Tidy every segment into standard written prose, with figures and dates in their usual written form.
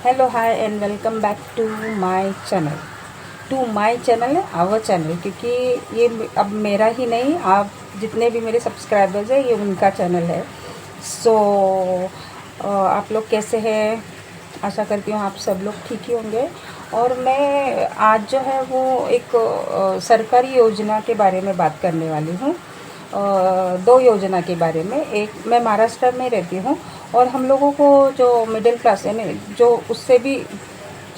Hello hi and welcome back to my channel our channel, क्योंकि ये अब मेरा ही नहीं, आप जितने भी मेरे सब्सक्राइबर्स हैं ये उनका चैनल है। सो आप लोग कैसे हैं? आशा करती हूँ आप सब लोग ठीक ही होंगे। और मैं आज जो है वो एक सरकारी योजना के बारे में बात करने वाली हूँ। दो योजना के बारे में। एक, मैं महाराष्ट्र में रहती हूँ और हम लोगों को जो मिडिल क्लास है ना, जो उससे भी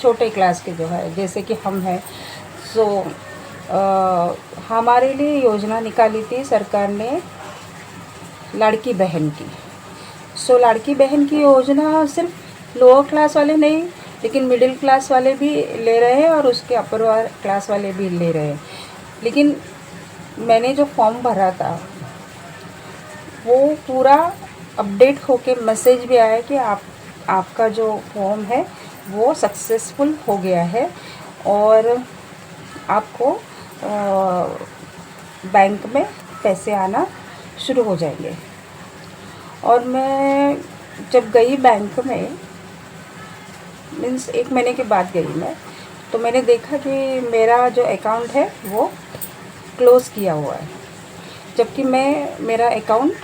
छोटे क्लास के जो है, जैसे कि हम हैं, सो हमारे लिए योजना निकाली थी सरकार ने लड़की बहन की। सो लड़की बहन की योजना सिर्फ लोअर क्लास वाले नहीं, लेकिन मिडिल क्लास वाले भी ले रहे हैं और उसके अपर क्लास वाले भी ले रहे हैं। लेकिन मैंने जो फॉर्म भरा था वो पूरा अपडेट होके मैसेज भी आया कि आपका जो फॉर्म है वो सक्सेसफुल हो गया है और आपको बैंक में पैसे आना शुरू हो जाएंगे। और मैं जब गई बैंक में, मीन्स 1 महीने के बाद गई मैं, तो मैंने देखा कि मेरा जो अकाउंट है वो क्लोज़ किया हुआ है। जबकि मेरा अकाउंट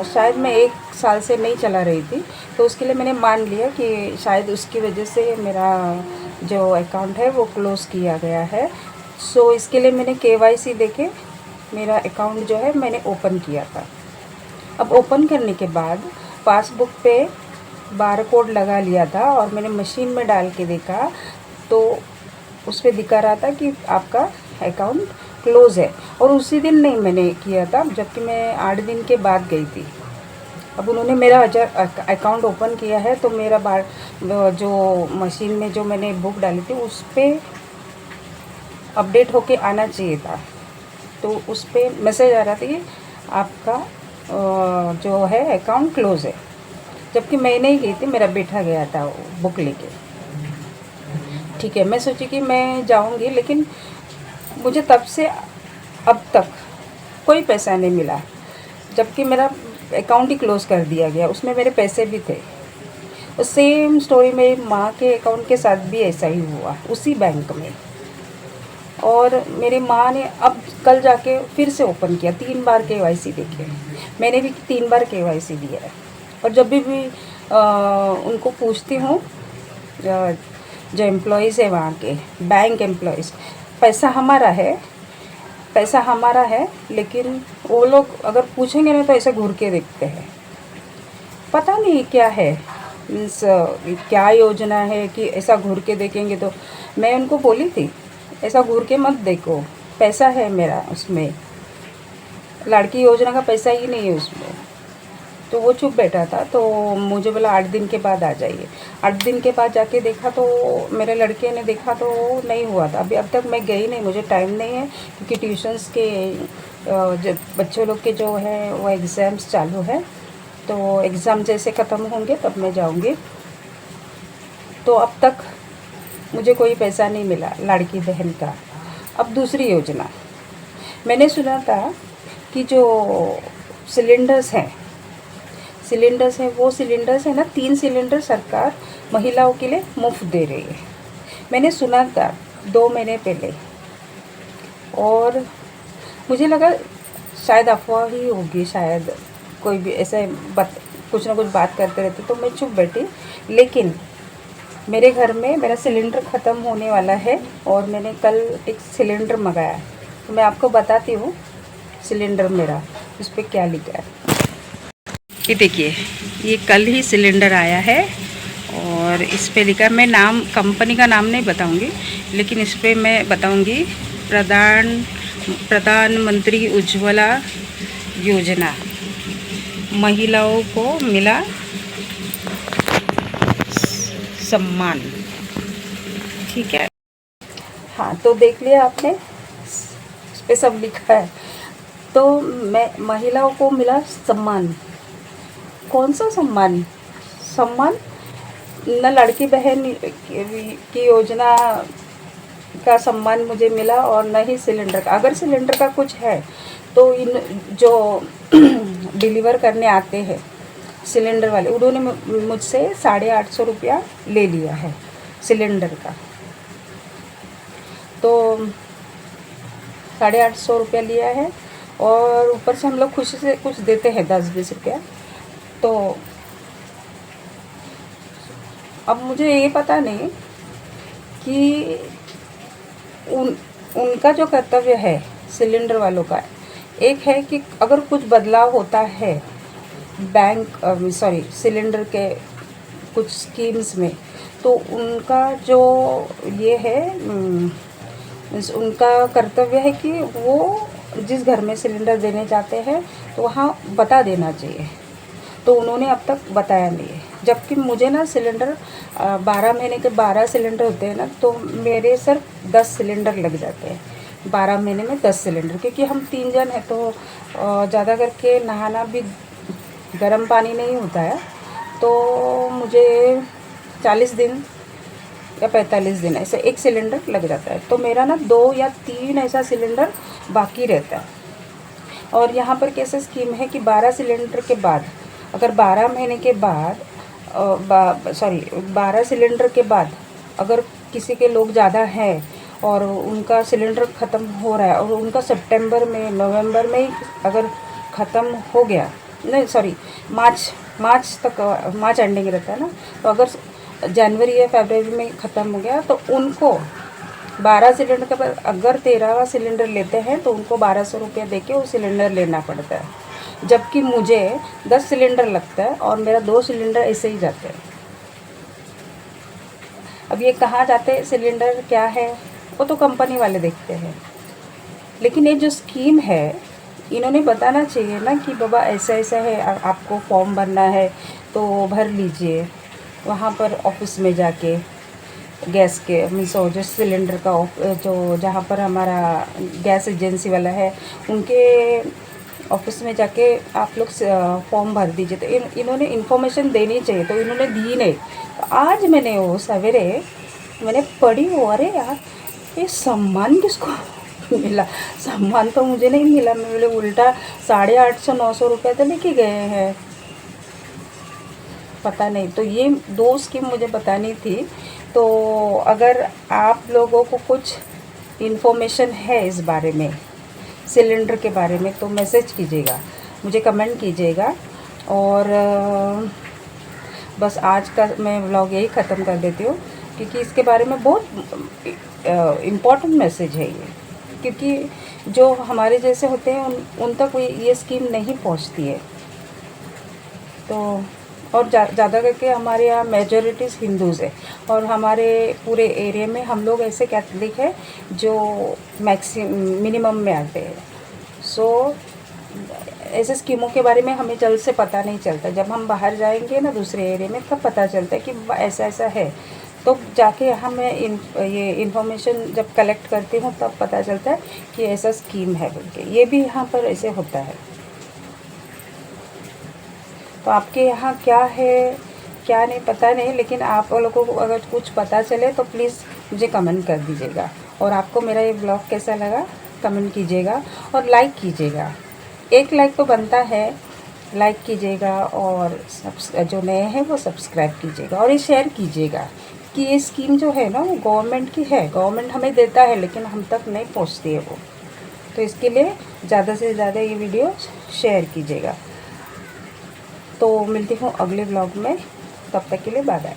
शायद मैं 1 साल से नहीं चला रही थी, तो उसके लिए मैंने मान लिया कि शायद उसकी वजह से मेरा जो अकाउंट है वो क्लोज़ किया गया है। सो इसके लिए मैंने KYC देके मेरा अकाउंट जो है मैंने ओपन किया था। अब ओपन करने के बाद पासबुक पे बार कोड लगा लिया था और मैंने मशीन में डाल के देखा तो उस पर दिखा रहा था कि आपका अकाउंट क्लोज़ है। और उसी दिन नहीं मैंने किया था, जबकि मैं 8 दिन के बाद गई थी। अब उन्होंने मेरा अकाउंट ओपन किया है तो मेरा जो मशीन में जो मैंने बुक डाली थी उस पर अपडेट होके आना चाहिए था। तो उस पर मैसेज आ रहा था कि आपका जो है अकाउंट क्लोज़ है। जबकि मैं नहीं गई थी, मेरा बेटा गया था वो बुक लेके। ठीक है, मैं सोची कि मैं जाऊंगी, लेकिन मुझे तब से अब तक कोई पैसा नहीं मिला, जबकि मेरा अकाउंट ही क्लोज़ कर दिया गया। उसमें मेरे पैसे भी थे। और सेम स्टोरी मेरी माँ के अकाउंट के साथ भी ऐसा ही हुआ, उसी बैंक में। और मेरी माँ ने अब कल जाके फिर से ओपन किया, 3 बार KYC देखे। मैंने भी 3 बार KYC दिया है। और जब भी उनको पूछती हूँ, जो एम्प्लॉयज़ है वहाँ के बैंक एम्प्लॉयज़, पैसा हमारा है, लेकिन वो लोग अगर पूछेंगे ना तो ऐसे घूर के देखते हैं। पता नहीं क्या है, मीन्स क्या योजना है कि ऐसा घूर के देखेंगे। तो मैं उनको बोली थी ऐसा घूर के मत देखो, पैसा है मेरा उसमें, लड़की योजना का पैसा ही नहीं है उसमें। तो वो चुप बैठा था। तो मुझे बोला 8 दिन के बाद आ जाइए। 8 दिन के बाद जाके देखा तो मेरे लड़के ने देखा तो नहीं हुआ था। अब तक मैं गई नहीं, मुझे टाइम नहीं है, क्योंकि ट्यूशन्स के जब बच्चों लोग के जो है वो एग्ज़ाम्स चालू है, तो एग्ज़ाम जैसे ख़त्म होंगे तब मैं जाऊंगी। तो अब तक मुझे कोई पैसा नहीं मिला लड़की बहन का। अब दूसरी योजना, मैंने सुना था कि जो सिलेंडर्स हैं वो सिलेंडर्स है ना, 3 सिलेंडर सरकार महिलाओं के लिए मुफ्त दे रही है। मैंने सुना था 2 महीने पहले, और मुझे लगा शायद अफवाह ही होगी, शायद कोई भी ऐसे कुछ ना कुछ बात करते रहते, तो मैं चुप बैठी। लेकिन मेरे घर में मेरा सिलेंडर ख़त्म होने वाला है और मैंने कल एक सिलेंडर मंगाया। तो मैं आपको बताती हूँ सिलेंडर मेरा उस पर क्या लिखा है। ये देखिए, ये कल ही सिलेंडर आया है और इस पे लिखा है, मैं कंपनी का नाम नहीं बताऊंगी, लेकिन इस पे मैं बताऊंगी प्रधानमंत्री उज्ज्वला योजना, महिलाओं को मिला सम्मान। ठीक है, हाँ, तो देख लिया आपने, इस पे सब लिखा है। तो मैं महिलाओं को मिला सम्मान। कौन सा सम्मान? न लड़की बहन की योजना का सम्मान मुझे मिला और न ही सिलेंडर का। अगर सिलेंडर का कुछ है तो इन जो डिलीवर करने आते हैं सिलेंडर वाले, उन्होंने मुझसे 850 रुपया ले लिया है सिलेंडर का। तो 850 रुपया लिया है और ऊपर से हम लोग खुशी से कुछ देते हैं 10-20 रुपया। तो अब मुझे ये पता नहीं कि उनका जो कर्तव्य है सिलेंडर वालों का, एक है कि अगर कुछ बदलाव होता है सिलेंडर के कुछ स्कीम्स में, तो उनका जो ये है उनका कर्तव्य है कि वो जिस घर में सिलेंडर देने जाते हैं तो वहाँ बता देना चाहिए। तो उन्होंने अब तक बताया नहीं है, जबकि मुझे ना सिलेंडर 12 महीने के 12 सिलेंडर होते हैं ना, तो मेरे सिर्फ 10 सिलेंडर लग जाते हैं 12 महीने में 10 सिलेंडर, क्योंकि हम 3 जन हैं तो ज़्यादा करके नहाना भी गर्म पानी नहीं होता है। तो मुझे 40 दिन या 45 दिन ऐसे एक सिलेंडर लग जाता है। तो मेरा ना 2 या 3 ऐसा सिलेंडर बाकी रहता है। और यहाँ पर कैसे स्कीम है कि 12 सिलेंडर के बाद, अगर 12 महीने के बाद 12 सिलेंडर के बाद अगर किसी के लोग ज़्यादा हैं और उनका सिलेंडर ख़त्म हो रहा है और उनका सितंबर में नवंबर में अगर ख़त्म हो गया, नहीं मार्च तक, मार्च एंडिंग रहता है ना, तो अगर जनवरी या फरवरी में ख़त्म हो गया तो उनको 12 सिलेंडर के बाद अगर 13वां सिलेंडर लेते हैं तो उनको 1200 रुपया दे के वो सिलेंडर लेना पड़ता है। जबकि मुझे 10 सिलेंडर लगता है और मेरा 2 सिलेंडर ऐसे ही जाते हैं। अब ये कहाँ जाते हैं सिलेंडर, क्या है, वो तो कंपनी वाले देखते हैं। लेकिन ये जो स्कीम है, इन्होंने बताना चाहिए ना कि बाबा ऐसा ऐसा है, आपको फॉर्म भरना है तो भर लीजिए वहाँ पर ऑफिस में जाके, गैस के जो सिलेंडर का जो जहाँ पर हमारा गैस एजेंसी वाला है उनके ऑफिस में जाके आप लोग फॉर्म भर दीजिए। तो इन्होंने इन्फॉर्मेशन देनी चाहिए, तो इन्होंने दी नहीं। तो आज मैंने वो सवेरे मैंने पढ़ी वो, अरे यार ये सम्मान किसको मिला, सम्मान तो मुझे नहीं मिला। मेरे उल्टा 850-900 रुपये तो लेके गए हैं, पता नहीं। तो ये 2 स्कीम मुझे बतानी थी। तो अगर आप लोगों को कुछ इन्फॉर्मेशन है इस बारे में, सिलेंडर के बारे में, तो मैसेज कीजिएगा, मुझे कमेंट कीजिएगा। और बस आज का मैं व्लॉग यही ख़त्म कर देती हूँ, क्योंकि इसके बारे में बहुत इम्पॉर्टेंट मैसेज है ये, क्योंकि जो हमारे जैसे होते हैं उन तक ये स्कीम नहीं पहुँचती है। तो और ज़्यादा करके हमारे यहाँ मेजॉरिटीज़ हिंदूज़ है और हमारे पूरे एरिया में हम लोग ऐसे कैथलिक है जो मिनिमम में आते हैं। सो ऐसे स्कीमों के बारे में हमें जल्द से पता नहीं चलता। जब हम बाहर जाएंगे ना दूसरे एरिया में, तब पता चलता है कि ऐसा ऐसा है। तो जाके हमें ये इन्फॉर्मेशन जब कलेक्ट करती हूँ तब पता चलता है कि ऐसा स्कीम है बोल के। ये भी यहाँ पर ऐसे होता है। तो आपके यहाँ क्या है क्या नहीं पता नहीं, लेकिन आप लोगों को अगर कुछ पता चले तो प्लीज़ मुझे कमेंट कर दीजिएगा। और आपको मेरा ये ब्लॉग कैसा लगा कमेंट कीजिएगा और लाइक कीजिएगा। 1 लाइक तो बनता है, लाइक कीजिएगा। और जो नए हैं वो सब्सक्राइब कीजिएगा और ये शेयर कीजिएगा कि ये स्कीम जो है ना वो गवर्नमेंट की है, गवर्नमेंट हमें देता है लेकिन हम तक नहीं पहुँचती है वो। तो इसके लिए ज़्यादा से ज़्यादा ये वीडियो शेयर कीजिएगा। तो मिलती हूँ अगले ब्लॉग में, तब तक के लिए बाय बाय।